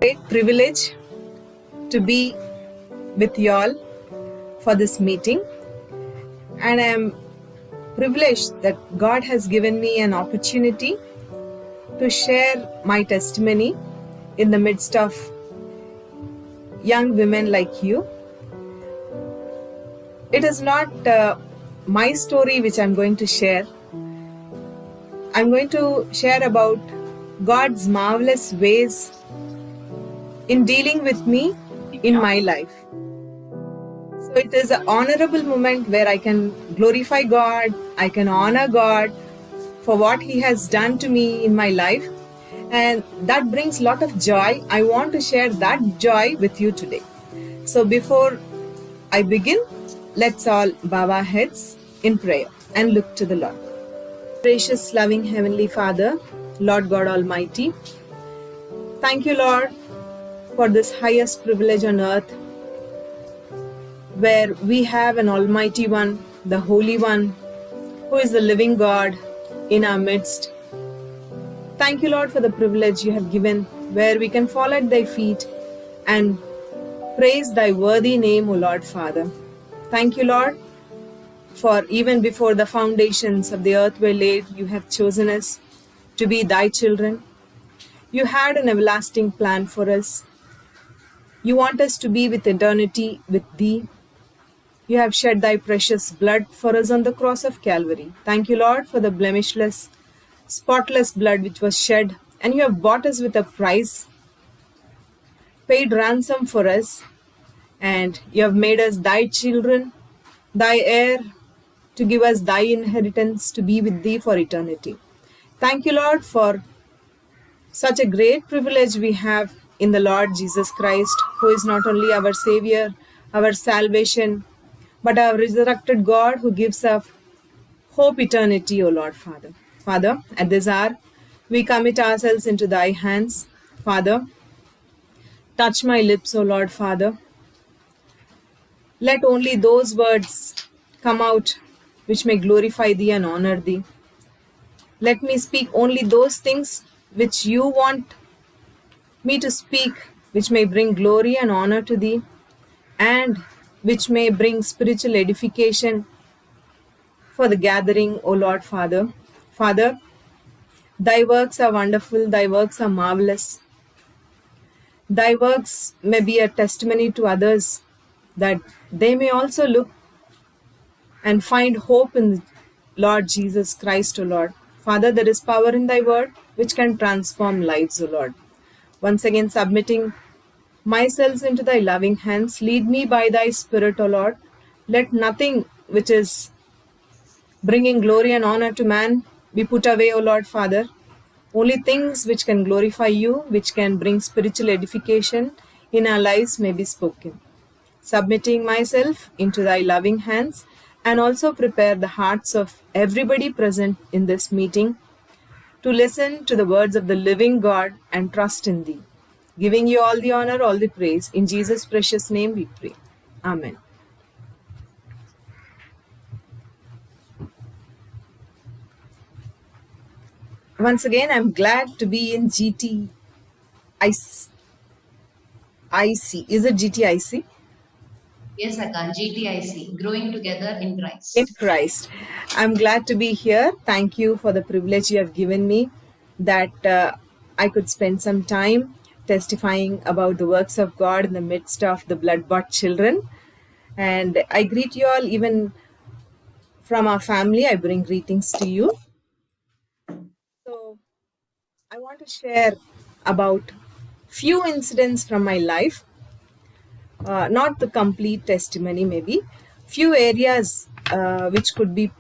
Great privilege to be with you all for this meeting, and I am privileged that God has given me an opportunity to share my testimony in the midst of young women like you. It is not my story which I'm going to share. I'm going to share about God's marvelous ways in dealing with me in my life. So it is an honorable moment where I can glorify God, I can honor God for what He has done to me in my life, and that brings a lot of joy. I want to share that joy with you today. So before I begin, let's all bow our heads in prayer and look to the Lord. Gracious, loving Heavenly Father, Lord God Almighty, thank you, Lord, for this highest privilege on earth, where we have an Almighty One, the Holy One, who is the living God in our midst. Thank you, Lord, for the privilege you have given, where we can fall at thy feet and praise thy worthy name, O Lord Father. Thank you, Lord, for even before the foundations of the earth were laid, you have chosen us to be thy children. You had an everlasting plan for us. You want us to be with eternity with thee. You have shed thy precious blood for us on the cross of Calvary. Thank you, Lord, for the blemishless, spotless blood which was shed, and you have bought us with a price, paid ransom for us, and you have made us thy children, thy heir, to give us thy inheritance, to be with thee for eternity. Thank you, Lord, for such a great privilege we have in the Lord Jesus Christ, who is not only our Savior, our salvation, but our resurrected God who gives us hope eternity, O Lord Father. Father, at this hour, we commit ourselves into thy hands. Father, touch my lips, O Lord Father. Let only those words come out which may glorify thee and honor thee. Let me speak only those things which you want me to speak, which may bring glory and honor to thee, and which may bring spiritual edification for the gathering, O Lord Father. Father, thy works are wonderful, thy works are marvelous. Thy works may be a testimony to others, that they may also look and find hope in Lord Jesus Christ, O Lord. Father, there is power in thy word which can transform lives, O Lord. Once again, submitting myself into thy loving hands, lead me by thy Spirit, O Lord. Let nothing which is bringing glory and honor to man be put away, O Lord Father. Only things which can glorify you, which can bring spiritual edification in our lives may be spoken. Submitting myself into thy loving hands, and also prepare the hearts of everybody present in this meeting to listen to the words of the living God and trust in thee. Giving you all the honor, all the praise. In Jesus' precious name we pray. Amen. Once again, I'm glad to be in GTIC. Is it GTIC? Yes, Akka, GTIC, Growing Together in Christ. In Christ. I'm glad to be here. Thank you for the privilege you have given me, that I could spend some time testifying about the works of God in the midst of the blood-bought children. And I greet you all, even from our family. I bring greetings to you. So I want to share about few incidents from my life, not the complete testimony, maybe few areas which could be,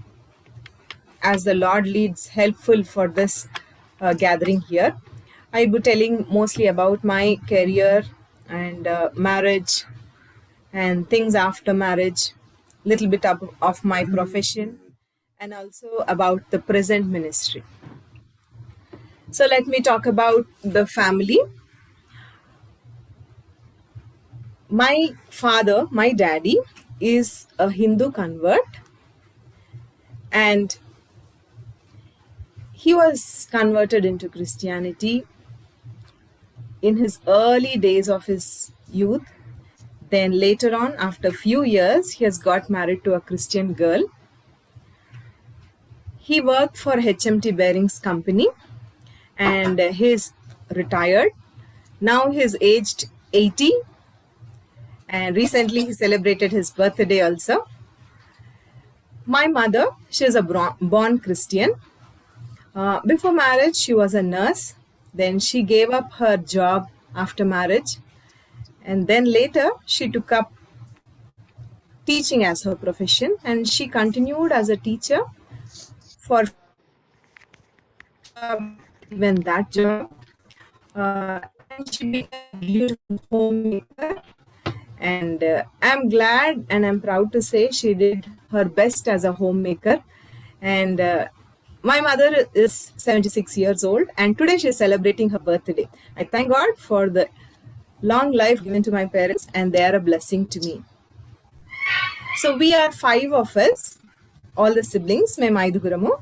as the Lord leads, helpful for this gathering here. I'll be telling mostly about my career and marriage and things after marriage, little bit of my profession, and also about the present ministry. So let me talk about the family. My father, my daddy, is a Hindu convert, and he was converted into Christianity in his early days of his youth. Then later on, after a few years, he has got married to a Christian girl. He worked for HMT Bearings Company and he's retired. Now he's aged 80 and recently he celebrated his birthday also. My mother, she is a born Christian. Before marriage, she was a nurse. Then she gave up her job after marriage. And then later, she took up teaching as her profession. And she continued as a teacher for even that job. And she became a beautiful homemaker. And I'm glad and I'm proud to say she did her best as a homemaker. And my mother is 76 years old and today she is celebrating her birthday. I thank God for the long life given to my parents and they are a blessing to me. So we are 5 of us, all the siblings, మేము ఐదుగురము.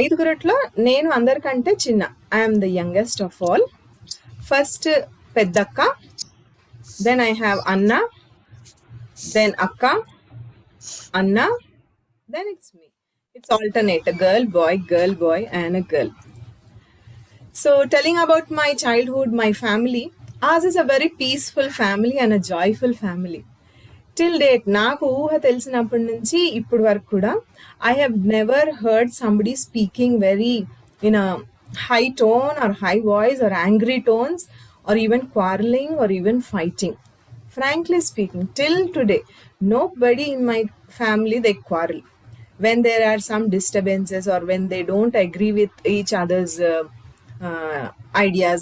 ఐదుగురట్లో నేను అందరికంటే చిన్న. I'm the youngest of all. First పెద్దక్క, then I have Anna, then Akka, Anna, then it's me. It's alternate, a girl, boy, and a girl. So telling about my childhood, my family, ours is a very peaceful family and a joyful family. Till date, నాకు ఊహ తెలిసినప్పటి నుంచి ఇప్పటి వరకు కూడా I have never heard somebody speaking very in a high tone or high voice or angry tones or even quarreling or even fighting. Frankly speaking, till today, nobody in my family, they quarrel. When there are some disturbances or when they don't agree with each other's ideas,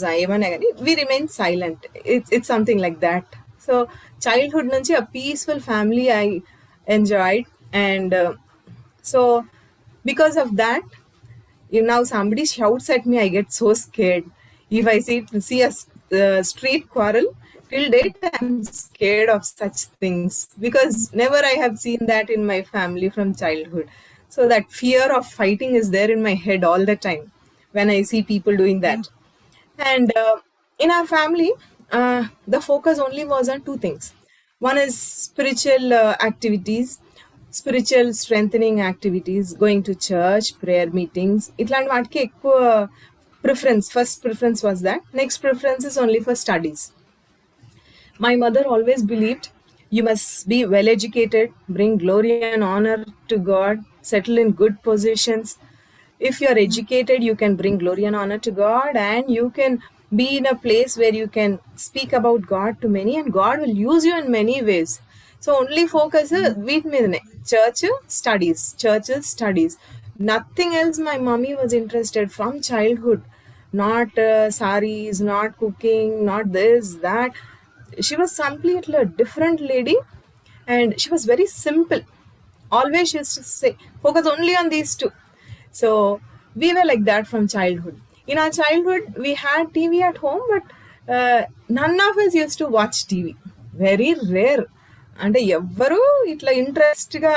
we remain silent. It's something like that. So childhood nunchi a peaceful family I enjoyed. And so because of that, if now somebody shouts at me, I get so scared. If I see a street quarrel, till date I'm scared of such things because never I have seen that in my family from childhood. So that fear of fighting is there in my head all the time when I see people doing that. And in our family, the focus only was on 2 things. One is spiritual activities, spiritual strengthening activities, going to church, prayer meetings. Itlanti vaatiki ekkuva preference. First preference was that. Next preference is only for studies. My mother always believed you must be well educated, bring glory and honor to God, settle in good positions. If you are educated, you can bring glory and honor to God and you can be in a place where you can speak about God to many and God will use you in many ways. So only focus with me, church studies. Nothing else my mommy was interested from childhood. Not saris, not cooking, not this, that. She was completely a different lady and she was very simple. Always she used to say, focus only on these 2. So we were like that from childhood. In our childhood, we had TV at home, but none of us used to watch TV. Very rare. అంటే ఎవ్వరూ ఇట్లా ఇంట్రెస్ట్గా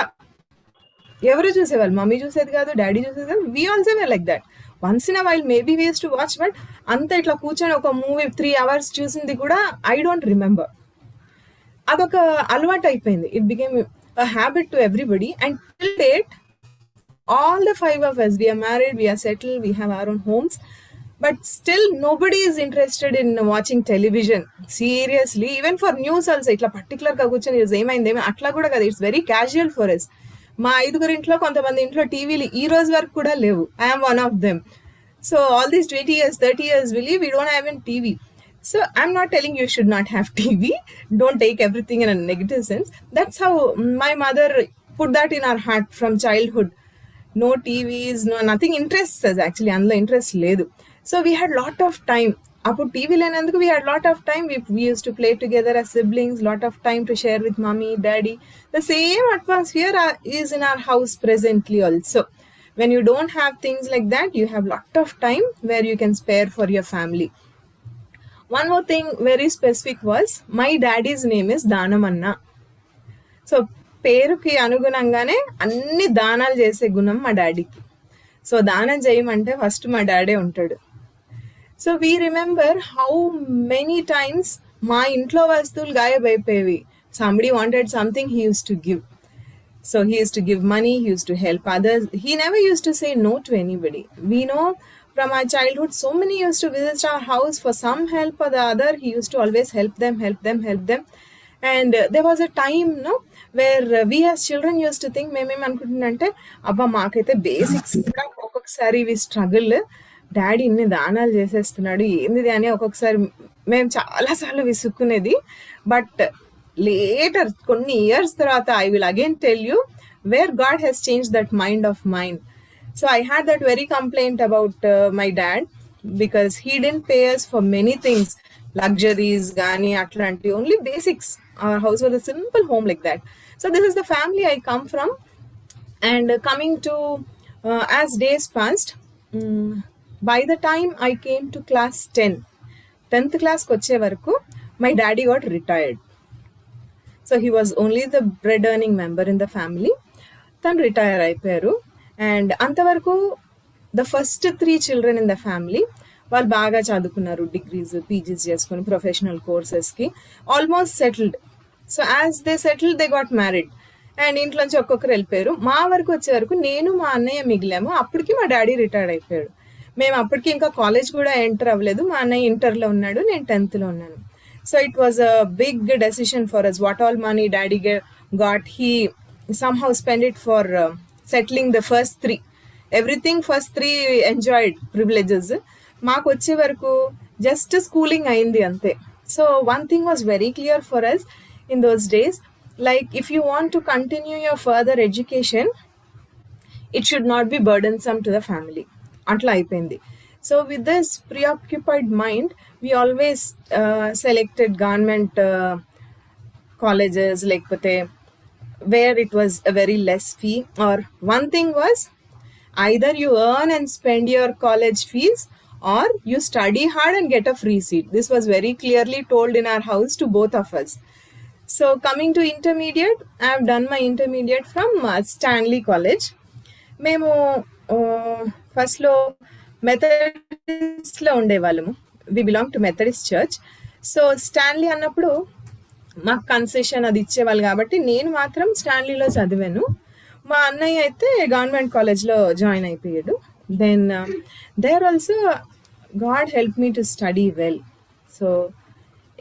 ఎవరు చూసేవాళ్ళు, mummy చూసేది కాదు, daddy చూసేది కాదు. We also were like that. Once in a while maybe we used to watch, but అంత ఇట్లా కూర్చొని ఒక మూవీ 3 hours చూసింది కూడా ఐ డోంట్ రిమెంబర్. అదొక అలవాటు అయిపోయింది. It became a habit to everybody and till date all the 5 of us, we are married, we are settled, we have our own homes, but still nobody is interested in watching television seriously. Even for news also itla particular ga kuchoni emaindem atla kuda kada, it's very casual for us. మా 5 ఇంట్లో కొంతమంది ఇంట్లో టీవీలు ఈ రోజు వరకు కూడా లేవు. I am one of them. So all these 20 years 30 years we don't have a TV. So I'm not telling you should not have TV. Don't take everything in a negative sense. That's how my mother put that in our heart from childhood. No TVs, no nothing interests us actually. Andlo interest ledu. So we had lot of time. Appu TV lenanduku we had lot of time. We used to play together as siblings. Lot of time to share with mommy, daddy. The same atmosphere is in our house presently also. When you don't have things like that, you have lot of time where you can spare for your family. One more thing very specific was my daddy's name is Danamanna. So పేరుకి అనుగుణంగానే అన్ని దానాలు చేసే గుణం మా డాడీకి. So దానం చేయమంటే ఫస్ట్ మా డాడే ఉంటాడు. So we remember how many times మా ఇంట్లో వస్తువులు గాయబైపోయేవి. Somebody wanted something, he use to give. So he used to give money, he used to help others. He never used to say no to anybody. We know from our childhood, so many used to visit our house for some help or the other. He used to always help them. And there was a time, no, where we as children used to think, మేమేం అనుకుంటున్నంటే, అబ్బా మాకైతే basics కూడా ఒక్కొక్కసారి వి struggle, daddy ఇన్ని దానాలు చేసేస్తున్నాడు ఏంది అని ఒక్కొక్కసారి మేము చాలాసార్లు విసుక్కునేది. బట్ later కొన్ని ఇయర్స్ తర్వాత I will again tell you where God has changed that mind of mine. So I had that very complaint about my dad because he didn't pay us for many things, luxuries gani atlanti, only basics. Our house was a simple home like that. So this is the family I come from. And coming to as days passed, by the time I came to class 10th class koche varaku my daddy got retired. So he was only the bread earning member in the family. Tan retire అయిపోయారు. And అంతవరకు the first 3 children in the family వాళ్ళు బాగా చదువుకున్నారు, degrees PGs చేసుకుని professional కోర్సెస్కి almost settled. So as they settled they got married and ఇంట్లోంచి ఒక్కొక్కరు వెళ్ళిపోయారు. మా వరకు వచ్చే వరకు నేను మా అన్నయ్య మిగిలాము. అప్పటికి మా డాడీ రిటైర్డ్ అయిపోయాడు. మేము అప్పటికి ఇంకా కాలేజ్ కూడా ఎంటర్ అవ్వలేదు. మా అన్నయ్య ఇంటర్లో ఉన్నాడు, నేను 10th ఉన్నాను. So it was a big decision for us. What all money daddy got, he somehow spent it for settling the first 3. Everything first 3 enjoyed privileges. Maaku వచ్చే వరకు just schooling అయింది అంతే. So one thing was very clear for us in those days, like if you want to continue your further education, it should not be burdensome to the family. Atla అయిపోయింది. So with this preoccupied mind, we always selected government colleges like where it was a very less fee, or one thing was either you earn and spend your college fees or you study hard and get a free seat. This was very clearly told in our house to both of us. So coming to intermediate, I have done my intermediate from Stanley College. మేము ఫస్ట్లో మెథడిస్ట్లో ఉండేవాళ్ళము. We belong to Methodist church. So Stanley అన్నప్పుడు మాకు concession అది ఇచ్చేవాళ్ళు కాబట్టి నేను మాత్రం స్టాన్లీలో చదివాను. మా అన్నయ్య అయితే గవర్నమెంట్ కాలేజ్లో జాయిన్ అయిపోయాడు. Then there also God help me to study well. So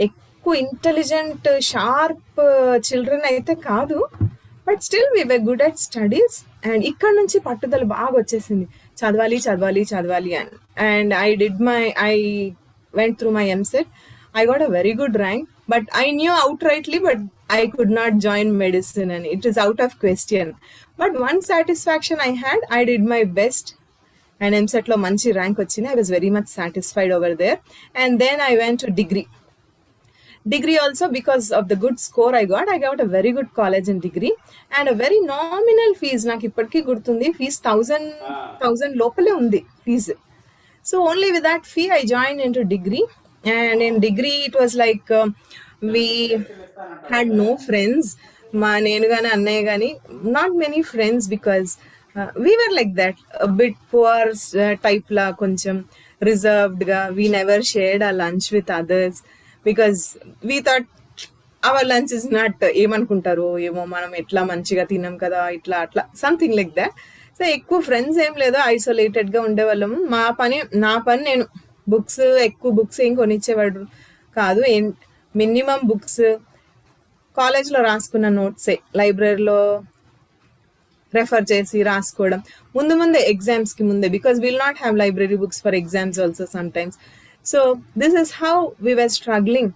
ఎక్కువ ఇంటెలిజెంట్ షార్ప్ చిల్డ్రన్ అయితే కాదు, but still we were good at studies. And ఇక్కడ నుంచి పట్టుదల బాగా వచ్చేసింది, చదవాలి చదవాలి చదవాలి అని. And I went through my MSET. I got a very good rank, but I knew outrightly, but I could not join medicine and it is out of question. But one satisfaction I had, I did my best and MSET lo manchi rank vachindi. I was very much satisfied over there. And then I went to degree also, because of the good score I got a very good college in degree and a very nominal fees. నాకు ఇప్పటికీ గుర్తుంది, fees 1000 లోపలే ఉంది fee. So only with that fee I joined into degree. And in degree it was like we had no friends. మా నేను కానీ అన్నయ్య కానీ not many friends, because we were like that, a bit poor type లా, కొంచెం reserved గా. We never shared our lunch with others because we thought our lunch is not ఏమనుకుంటారో ఏమో, మనం ఎట్లా మంచిగా తిన్నాం కదా ఇట్లా అట్లా, సంథింగ్ లైక్ దాట్. సో ఎక్కువ ఫ్రెండ్స్ ఏం లేదు, ఐసోలేటెడ్గా ఉండేవాళ్ళము. నా పని నేను ఎక్కువ బుక్స్ ఏం కొనిచ్చేవాడు కాదు. మినిమం బుక్స్ కాలేజ్లో రాసుకున్న నోట్సే లైబ్రరీలో రెఫర్ చేసి రాసుకోవడం ముందే ఎగ్జామ్స్కి ముందే, because will not have library books for exams also sometimes. So this is how we were struggling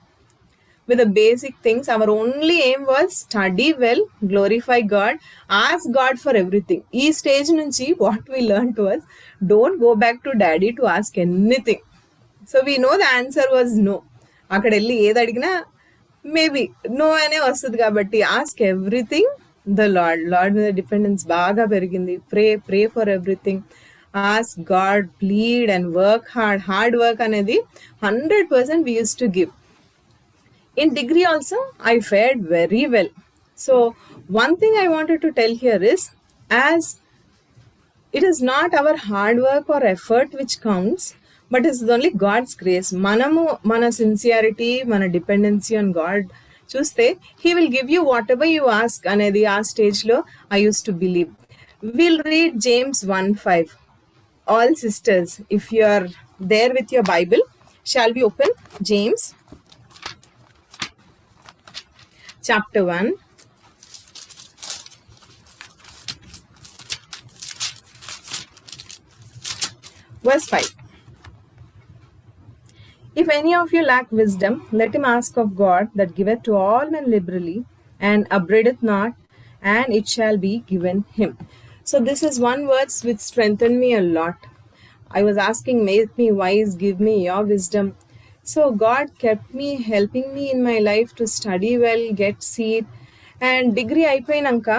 with the basic things. Our only aim was study well, glorify God, ask God for everything. Ee stage nunchi what we learned was, don't go back to daddy to ask anything. So we know the answer was no. Akkada elli edi adigina maybe no ane vastadi kabatti ask everything the Lord మీద dependence బాగా పెరిగింది. pray for everything, ask God, plead and work hard work అనేది 100% we used to give. In degree also I fared very well. So one thing I wanted to tell here is, as it is not our hard work or effort which counts, but it's only God's grace. మనము మన sincerity, మన dependency on God చూస్తే he will give you whatever you ask అనేది ఆ స్టేజ్లో I used to believe. Will read James 1:5. All sisters, if you are there with your Bible, shall we open James chapter 1, verse 5. If any of you lack wisdom, let him ask of God that giveth to all men liberally, and upbraideth not, and it shall be given him. So this is one verse which strengthened me a lot. I was asking, make me wise, give me your wisdom. So God kept me, helping me in my life to study well, get seat, and degree అయిపోయినాక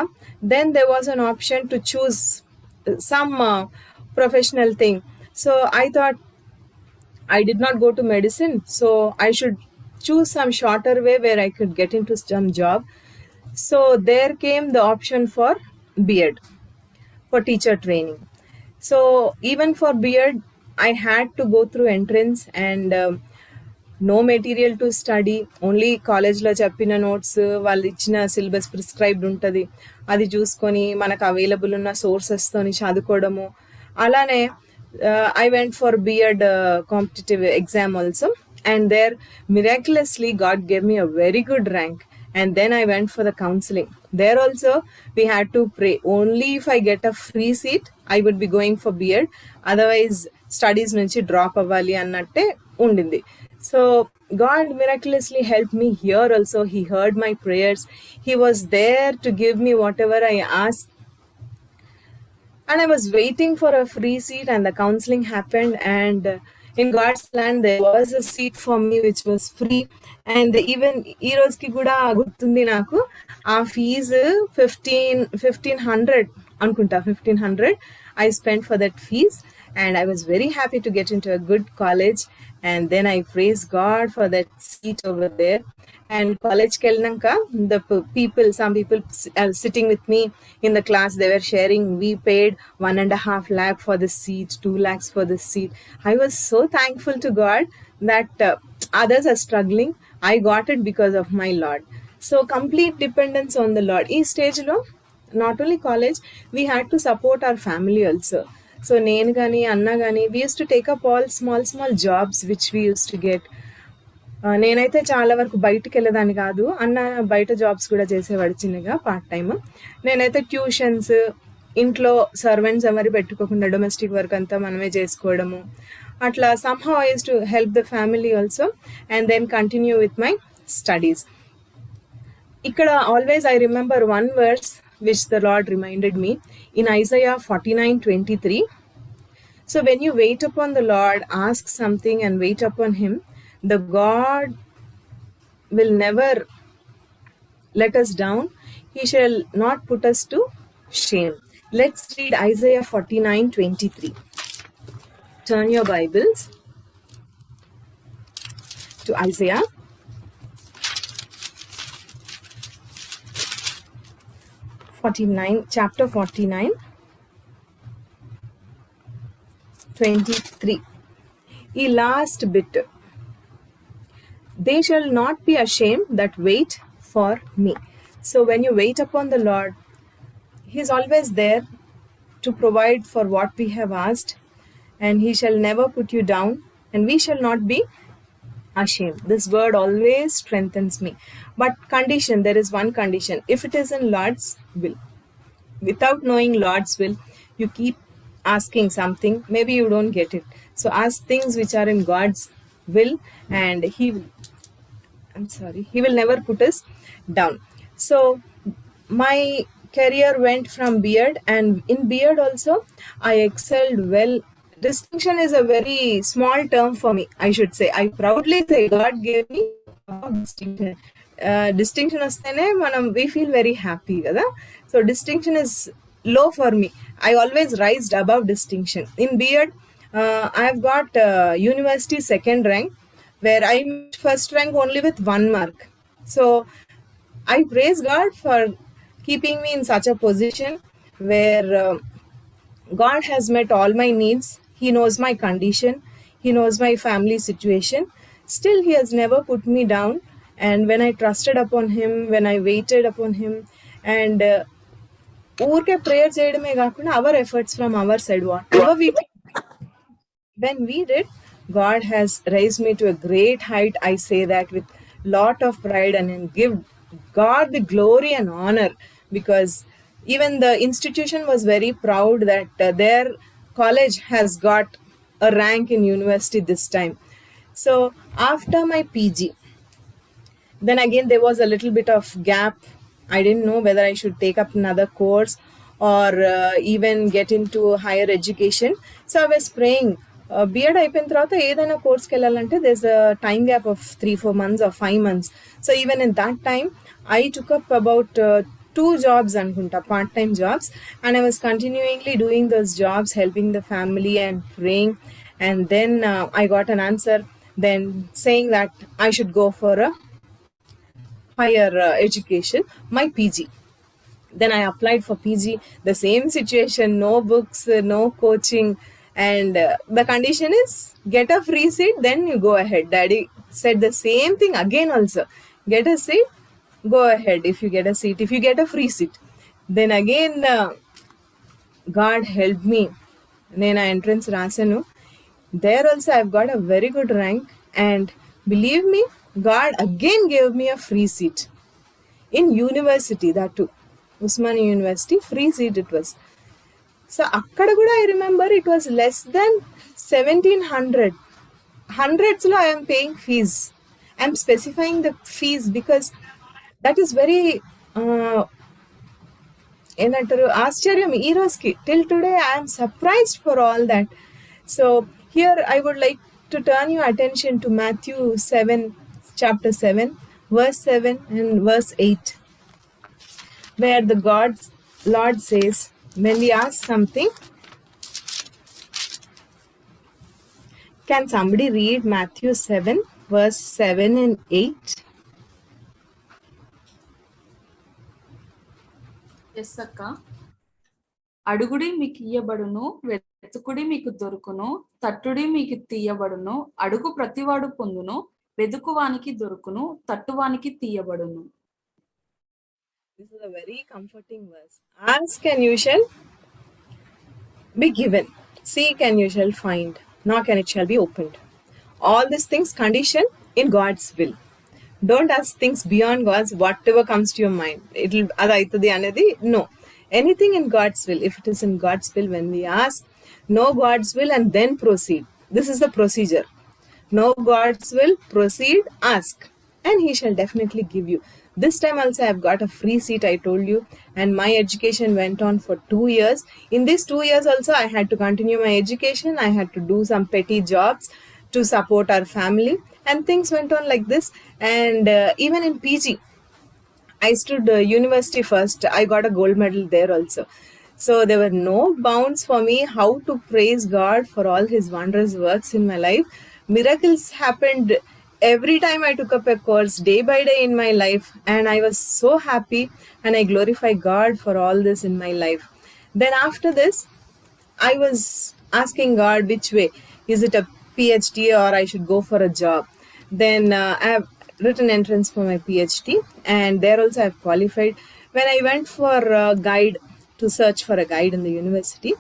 then there was an option to choose some professional thing. So I thought I did not go to medicine, so I should choose some shorter way where I could get into some job. So there came the option for B.Ed, for teacher training. So even for B.Ed, I had to go through entrance and no material to study. Only కాలేజ్లో చెప్పిన notes, వాళ్ళు ఇచ్చిన syllabus prescribed ఉంటుంది, అది చూసుకొని మనకు available ఉన్న సోర్సెస్తోని చదువుకోవడము. అలానే I went for B.Ed competitive exam also, and there miraculously God gave me a very good rank. And then I went for the counseling. There also we had to pray. Only if I get a free seat, I would be going for B.Ed. Otherwise, studies nunchi drop avali annatte undindi. So God miraculously helped me here also. He heard my prayers. He was there to give me whatever I asked. And I was waiting for a free seat, and the counseling happened, and in God's plan there was a seat for me which was free. And even ఈ రోజుకి కూడా గుర్తుంది నాకు, ఆ fee 1500 అనుకుంటా, 1500 I spent for that fees, and I was very happy to get into a good college. And then I praise God for that seat over there. And college కి వెళ్ళినాక the people, some people sitting with me in the class, they were sharing, we paid 1.5 lakh for this seat, 2 lakhs for this seat. I was so thankful to God that others are struggling. I got it because of my Lord. So complete dependence on the Lord. ఈ స్టేజ్లో not only college, we had to support our family also. So నేను కానీ అన్న కానీ we used to take up all small jobs which we used to get. నేనైతే చాలా వరకు బయటికి వెళ్ళేదాన్ని కాదు, అన్న బయట జాబ్స్ కూడా చేసేవాడు చిన్నగా పార్ట్ టైమ్. నేనైతే ట్యూషన్స్, ఇంట్లో సర్వెంట్స్ ఎవరి పెట్టుకోకుండా డొమెస్టిక్ వర్క్ అంతా మనమే చేసుకోవడము, అట్లా somehow I used to help the family also and then continue with my studies. ఇక్కడ always I remember one verse which the Lord reminded me in Isaiah 49:23. So when you wait upon the Lord, ask something and wait upon him, the God will never let us down. He shall not put us to shame. Let's read Isaiah 49:23. Turn your Bibles to Isaiah 49, chapter 49, 23. ఈ last bit, they shall not be ashamed that wait for me. So when you wait upon the Lord, he is always there to provide for what we have asked, and he shall never put you down, and we shall not be ashamed. This word always strengthens me. But condition, there is one condition. If it is in Lord's will, without knowing Lord's will, you keep asking something, maybe you don't get it. So ask things which are in God's will, and he will never put us down. So my career went from B.Ed, and in B.Ed also I excelled well. Distinction is a very small term for me, I should say. I proudly say God gave me distinction. Distinction వస్తేనే మనం we feel very happy కదా. So distinction is low for me. I always rised above distinction. In B.Ed, I have got university second rank, where I missed first rank only with 1 mark. So I praise God for keeping me in such a position where God has met all my needs. He knows my condition. He knows my family situation. Still, he has never put me down. And when I trusted upon him, when I waited upon him, and ఊరికే prayer చేయడమే కాకుండా our efforts from our side whatever we when we did, God has raised me to a great height. I say that with lot of pride and give God the glory and honor, because even the institution was very proud that their college has got a rank in university this time. So after my PG, then again there was a little bit of gap. I didn't know whether I should take up another course or even get into higher education. So I was praying, BEd అయిపోయిన తర్వాత ఏదైనా కోర్స్కి వెళ్ళాలంటే there's a time gap of 3-4 months or 5 months. So even in that time I took up about 2 jobs అనుకుంటా, part-time jobs, and I was continually doing those jobs, helping the family and praying. And then I got an answer then saying that I should go for a higher education, my PG. Then I applied for PG. The same situation, no books, no coaching, and the condition is get a free seat, then you go ahead. Daddy said the same thing again also. Get a seat, go ahead if you get a seat, if you get a free seat. Then again God helped me. Then I entrance rasanu. There also I've got a very good rank, and believe me, God again gave me a free seat in university, that too, Usmania University, free seat it was. So akkada kuda I remember it was less than 1700. Hundreds lo I am paying fees. I am specifying the fees because that is very ఏంటంటారు ఆశ్చర్యం ఈ రోజుకి. Till today I am surprised for all that. So here I would like to turn your attention to Matthew 7, chapter 7, verse 7 and verse 8, where the Lord says, when we ask something, can somebody read Matthew 7, verse 7 and 8? Yes అక్క. అడుగుడి మీకు ఇయ్యబడును, వెతుకుడి మీకు దొరుకును, తట్టుడి మీకు తీయబడును, అడుగు ప్రతివాడు పొందును, వెదుకువానికి దొరుకును, తట్టువానికి తీయబడును. This is a very comforting verse. Ask and you shall be given. Seek and you shall find. Knock and it shall be opened. All these things condition in God's will. Don't ask things beyond God's, whatever comes to your mind. It'll adaitadi anedi. No. Anything in God's will. If it is in God's will, when we ask, know God's will and then proceed. This is the procedure. Know God's will, proceed, ask, and He shall definitely give you. This time also I've got a free seat, I told you, and my education went on for 2 years. In these 2 years also I had to continue my education. I had to do some petty jobs to support our family, and things went on like this. And even in PG, I stood university first. I got a gold medal there also. So there were no bounds for me how to praise God for all His wondrous works in my life. Miracles happened every time I took up a course, day by day in my life, and I was so happy, and I glorify God for all this in my life. Then after this, I was asking God which way. Is it a PhD or I should go for a job? Then I have written entrance for my PhD, and there also I have qualified. When I went for a guide, to search for a guide in the university,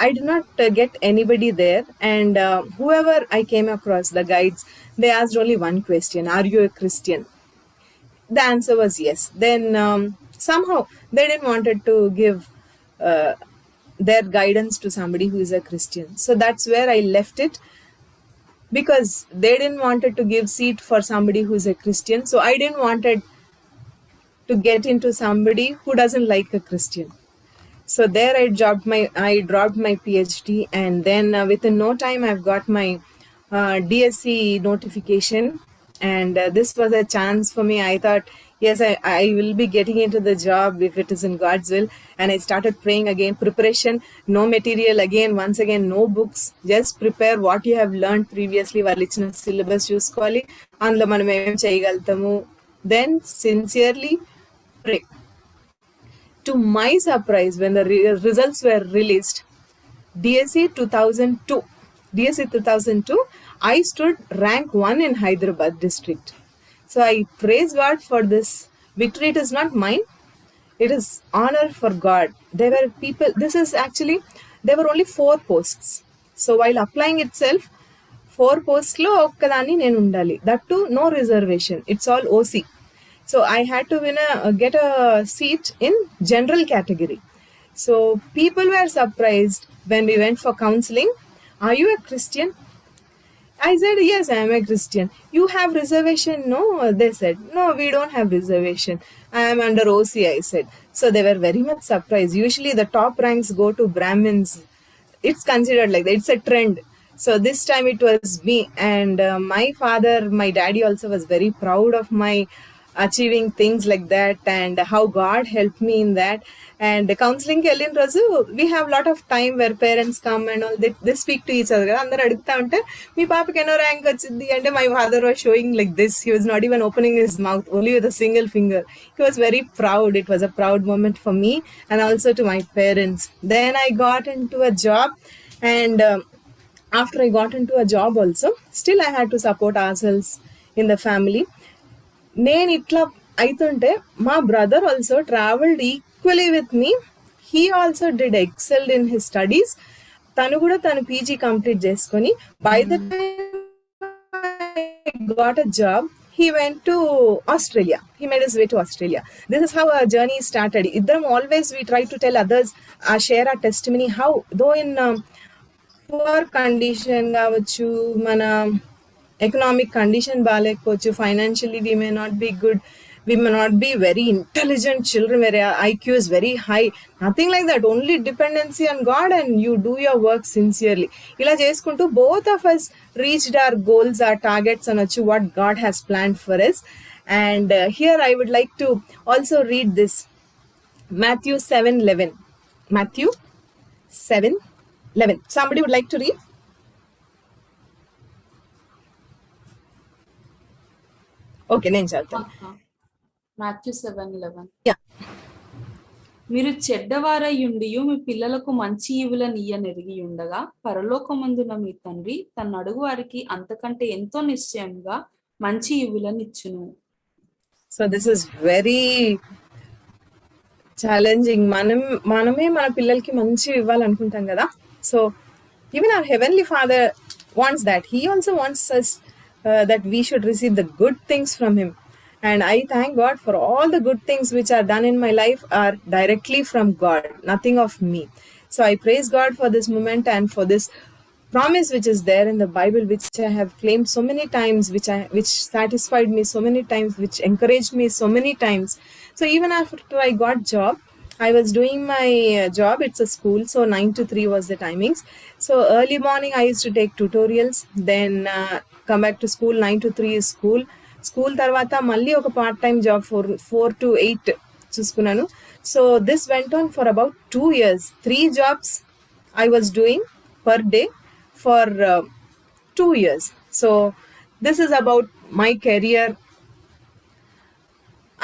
I did not get anybody there, and whoever I came across, the guides, they asked only one question: are you a Christian? The answer was yes. Then somehow they didn't wanted to give their guidance to somebody who is a Christian. So that's where I left it, because they didn't wanted to give seat for somebody who is a Christian. So I didn't wanted to get into somebody who doesn't like a Christian. So there I dropped my PhD, and then within no time I've got my DSc notification, and this was a chance for me. I thought, yes, I will be getting into the job if it is in God's will. And I started praying again. Preparation, no material again, once again, no books. Just prepare what you have learned previously. వాళ్ళు ఇచ్చిన syllabus చూసుకోవాలి, అందులో మనం ఏమేమి చేయగలుగుతాము. Then sincerely pray. To my surprise, when the results were released, DSC 2002, DSC 2002, I stood rank 1 in Hyderabad district. So I praise God for this victory. It is not mine. It is honor for God. There were people, this is actually, there were only 4 posts. So while applying itself, 4 posts lo okkadani nenu undali. That too, no reservation. It's all OC. So I had to get a seat in general category. So people were surprised when we went for counseling. Are you a Christian? I said, yes, I am a Christian. You have reservation? No, they said. No, we don't have reservation. I am under OC, I said. So they were very much surprised. Usually the top ranks go to Brahmins. It's considered like that. It's a trend. So this time it was me. And my father, my daddy also was very proud of my achieving things like that and how God helped me in that. And counseling ki వెళ్ళిన రోజు we have lot of time where parents come and all they speak to each other. అందరూ అడుగుతా ఉంటే మీ పాపకి ఎన్నో rank వచ్చింది అంటే my father was showing like this. He was not even opening his mouth, only with a single finger. He was very proud. It was a proud moment for me and also to my parents. Then I got into a job and after I got into a job also, still I had to support ourselves in the family. నేను ఇట్లా అవుతుంటే మా brother also travelled equally with me. He also did excelled in his studies. తను కూడా తను PG complete చేసుకొని by the time got a job he went to Australia. He made his way to Australia. This is how our journey started. Iddaram always we try to tell others, share our testimony how though in poor condition కావచ్చు, మన economic condition బాగాలేకపోవచ్చు, financially we may not be good, we may not be very intelligent children where our IQ is very high, nothing like that, only dependency on God and you do your work sincerely. ఇలా చేసుకుంటూ both of us reached our goals, our targets అనొచ్చు, what God has planned for us. And here I would like to also read this Matthew 7:11. Matthew 7:11. Somebody would like to read? Okay నేను చదువుతాను. Matthew 7:11. Yeah. మీరు చెడ్డవారయ్యుండియు మీ పిల్లలకు మంచి ఈవులనియ్య నెరిగి ఉండగా పరలోకమందున మీ తండ్రి తన అడుగు వారికి అంతకంటే ఎంతో నిశ్చయంగా మంచి ఈవులనిచ్చును. So this is very challenging. మనమే మన పిల్లలకి మంచి ఇవ్వాలనుకుంటాం కదా. So even our heavenly father wants that. He also wants us that we should receive the good things from him. And I thank God for all the good things which are done in my life are directly from God, nothing of me. So I praise God for this moment and for this promise which is there in the Bible, which I have claimed so many times, which satisfied me so many times, which encouraged me so many times. So even after I got job, I was doing my job. It's a school, so 9 to 3 was the timings. So early morning I used to take tutorials, then come back to school. 9 to 3 is school తర్వాత మళ్ళీ ఒక part time job 4 to 8 చూసుకున్నాను. So this went on for about 2 years. 3 jobs I was doing per day for 2 years. So this is about my career,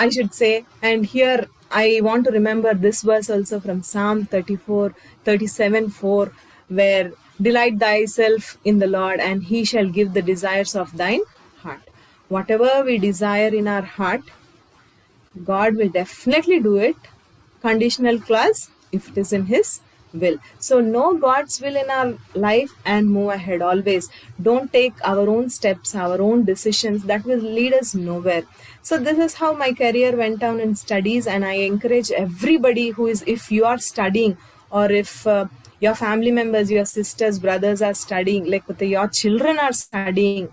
I should say. And here I want to remember this verse also from Psalm 37:4, where delight thyself in the Lord and he shall give the desires of thine heart. Whatever we desire in our heart, God will definitely do it. Conditional clause, if it is in his will. So know God's will in our life and move ahead always. Don't take our own steps, our own decisions. That will lead us nowhere. So this is how my career went down in studies, and I encourage everybody who is, if you are studying or if your family members, your sisters, brothers are studying, like your children are studying,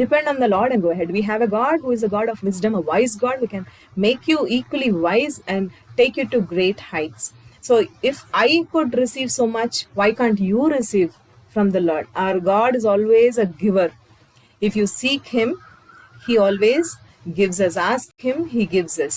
depend on the Lord and go ahead. We have a God who is a God of wisdom, a wise God who can make you equally wise and take you to great heights. So if I could receive so much, why can't you receive from the Lord? Our God is always a giver. If you seek him, he always gives us. Ask him, he gives us.